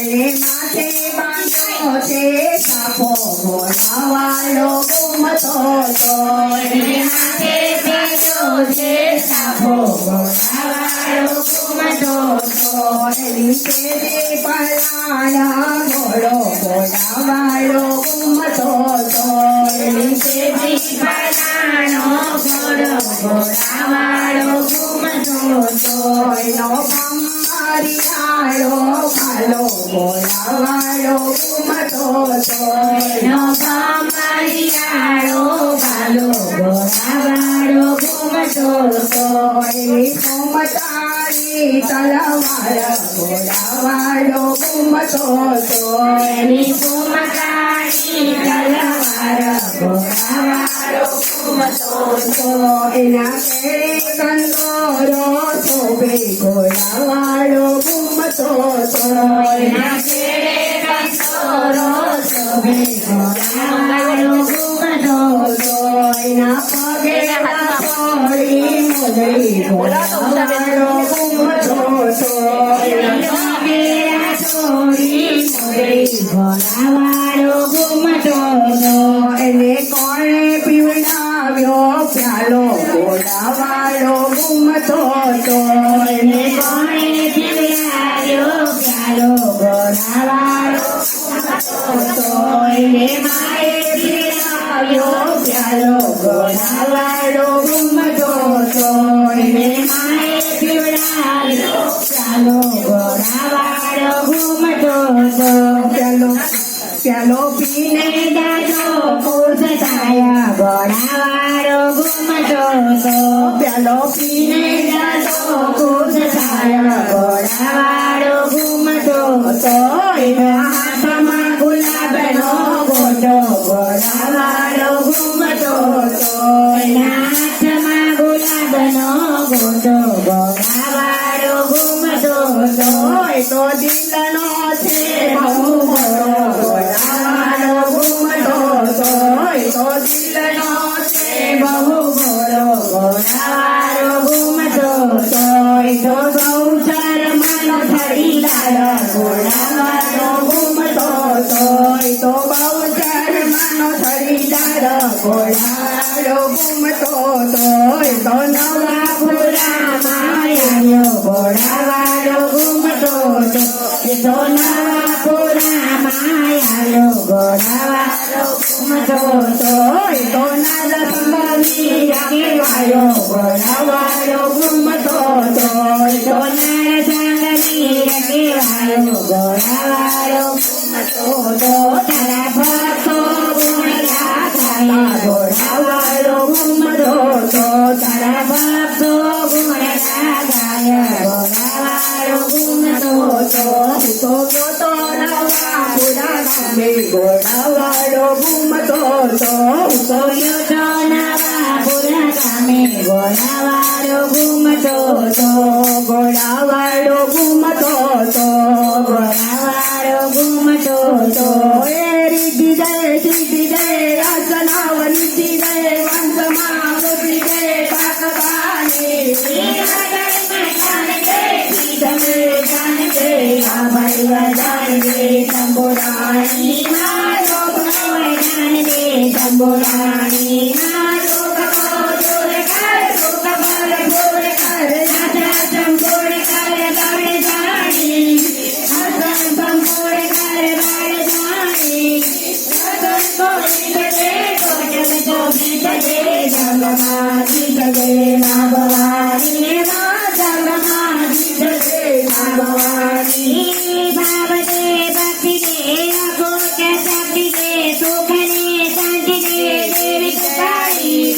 એને માથે બાંધ્યો છે સાપો બોલાવાળો ઘૂમતો તો એને માથે બાંધ્યો છે સાપો બોલાવાળો ઘૂમતો તો એની કેરે પલાળા ઘોડો બોલાવાળો ઘૂમતો તો એની કેરે પલાળો ઘોડો બોલાવાળો ઘૂમતો તો એનો ભમરિયાળો ભાલો બોલાવાળો ઘૂમતો તો એનો ભમરિયાળો ભાલો બોલાવાળો ઘૂમતો તો એની સોમતારી તલવાર બોલાવાળો ઘૂમતો તો એની સોમતારી તલવાર બોલાવાળો ઘૂમતો તો એના કેળે કંદોરો શોભે બોલાવાળો ઘૂમતો તો એના કેળે કંદોરો શોભે બોલાવાળો ઘૂમતો તો એના પગે થોડી મોદરી બોલાવાળો ઘૂમતો તો એના પગે થોડી મોદરી બોલાવાળો ઘૂમતો તો એને કોણે પીવડાવ્યો પ્યાલો બોલાવાળો ઘૂમતો તો એને કોણે પીવડાવ્યો પ્યાલો બોલાવાળો તો એને માએ પીવડાવ્યો પ્યાલો બોલાવાળો ઘૂમતો તો એને માએ પીવડાવ્યો પ્યાલો બોલાવાળો ઘૂમતો તો પ્યાલો પીને દાદો ખુશ થયા બોલાવાળો ઘૂમતો તો પ્યાલો પીને દાદો ખુશ થયા બોલાવાળો ઘૂમતો તો એના હાથમાં ગુલાબનો ગોટો બોલાવાળો ઘૂમતો તો એના હાથમાં ગુલાબનો ગોટો બોલાવાળો ઘૂમતો તો એ તો દિલનો છે બહુ મોટો બોલાવાળો ઘૂમતો તો એ તો દિલનો છે બહુ મોટો બોલાવાળો ઘૂમતો તો એ તો બહુ શરમાનો ખરીદાર બોલાવાળો ઘૂમતો તો એ તો બહુ શરમાનો ખરીદાર બોલાવાળો ઘૂમતો તો એ તો નવા ભૂરામાં આવ્યો બોલાવાળો ઘૂમતો તો એ તો નવા ભૂરામાં આવ્યો બોલાવાળો ઘૂમતો તો એ તો નરસંભવી કહેવાયો બોલાવાળો ઘૂમતો તો એ તો નરસંભવી કહેવાયો બોલાવાળો ઘૂમતો તો તારા ભક્તો ગુણ ગાતા બોલાવાળો ઘૂમતો તો તારા ભક્તો ગુણ ગાતા બોલાવાળો ઘૂમતો તો ગોતો નવા પુરા ગામે બોલાવાળો ઘૂમતો તો ગોતો નવા પુરા ગામે બોલાવાળો ઘૂમતો તો બોલાવાળો ઘૂમતો તો બોલાવાળો ઘૂમતો તો એ રીતિ દે સીધી દે રચનાવ નીતિ દે વંશમાં વૃદ્ધિ દે પાકવાની તંબુરાણી મારો ભગવાન દે તંબુરાણી મારો ભગવાન કર સુખ ભર ભોર કર રાજા સંપૂર્ણ કર બાળ જાણી હસન સંપૂર્ણ કર બાળ જાણી હસન કોરી દે કોટલ તો બીત દે જગમાં જીત દે ના ભવાની ના જગમાં જીત દે ના ભવાની ભાવ દે ભક્તિ દે અગોટ શક્તિ દે સુખ ને શાંતિ દે દેવી કૃપાળી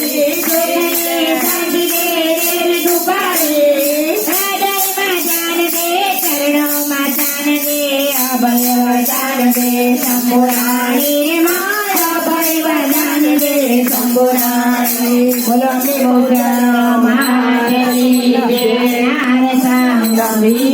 સુખ ને શાંતિ દે દેવી કૃપાળી હૃદયમાં જાન દે ચરણોમાં જાન દે અભય વરદાન દે શંભુરાણી મારા ભય વરદાન દે શંભુરાણી બોલો અમને